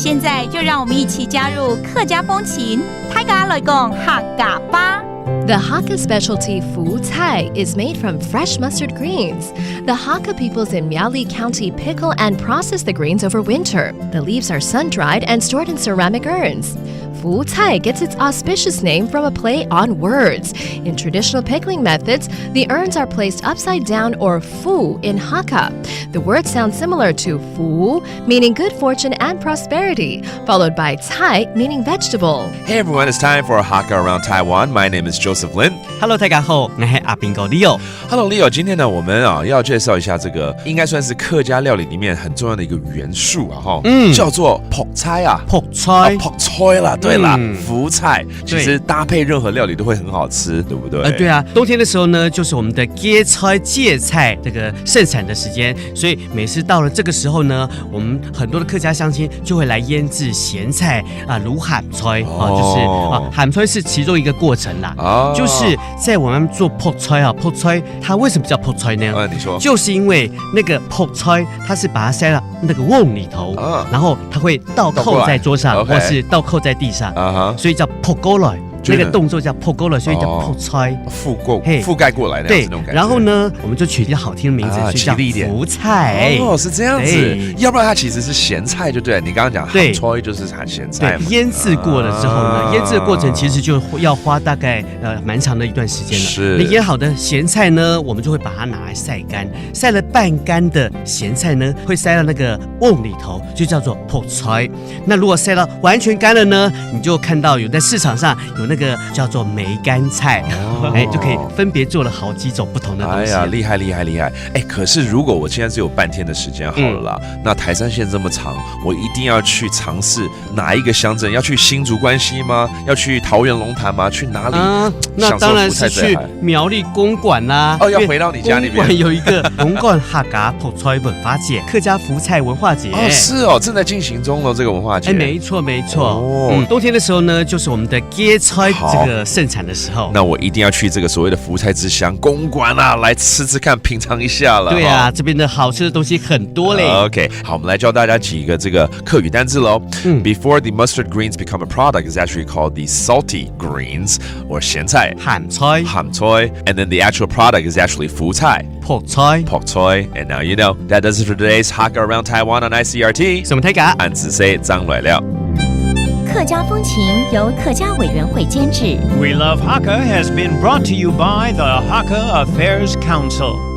现在就让我们一起加入客家风情，大家来讲客家吧。The Hakka specialty Fu Cai is made from fresh mustard greens. The Hakka peoples in Miaoli County pickle and process the greens over winter. The leaves are sun-dried and stored in ceramic urns. Fu Cai gets its auspicious name from a play on words. In traditional pickling methods, the urns are placed upside down or fu in Hakka. The word sounds similar to fu, meaning good fortune and prosperity, followed by cai, meaning vegetable. Hey everyone, it's time for Hakka Around Taiwan. My name is Joseph Lin. Hello， 大家好，我是阿兵哥 Leo。Hello Leo， 今天呢，我们要介绍一下这个应该算是客家料理里面很重要的一个元素叫做朴菜啊。朴菜，朴菜啦，对啦，福菜，其实搭配任何料理都会很好吃，对不对？对啊，冬天的时候呢，就是我们的芥菜、芥菜这个盛产的时间，所以每次到了这个时候呢，我们很多的客家乡亲就会来腌制咸菜啊，卤咸菜就是咸菜是其中一个过程啦，就是在我们做朴菜啊，朴菜它为什么叫朴菜呢？你说，就是因为那个朴菜它是把它塞到那个瓮里头，然后它会倒扣在桌上，或是倒扣在地上，所以叫朴过来。那个动作叫破勾了，所以叫朴菜，覆盖过来的那种感觉。然后呢，我们就取一个好听的名字，所以叫福菜。是这样子。要不然它其实是咸菜，就对了。你刚刚讲咸菜就是咸菜嘛。腌制过了之后呢，腌制的过程其实就要花大概蛮长的一段时间了。是。你腌好的咸菜呢，我们就会把它拿来晒干，晒了半干的咸菜呢，会塞到那个瓮里头，就叫做朴菜。那如果晒到完全干了呢，你就看到有在市场上有那个叫做梅干菜，就可以分别做了好几种不同的东西。厉害！可是如果我现在只有半天的时间好了啦，那台山县这么长，我一定要去尝试哪一个乡镇？要去新竹关西吗？要去桃园龙潭吗？去哪里？那当然是去苗栗公馆啦。要回到你家里面。公馆有一个公馆客家朴菜文化节，客家福菜文化节。是正在进行中了这个文化节。没错。冬天的时候呢，就是我们的芥菜这个盛产的时候，那我一定要去这个所谓的福菜之乡公馆啊，来吃吃看，品尝一下了。对啊，这边的好吃的东西很多嘞。OK， 好，我们来教大家几个这个客语单字喽。Before the mustard greens become a product, it's actually called the salty greens or 咸菜。咸菜。And then the actual product is actually 福菜。朴菜。And now you know. That does it for today's Hakka Around Taiwan on ICRT. 什么大家？俺只say 张来了。客家风情由客家委员会监制。We Love Hakka has been brought to you by the Hakka Affairs Council.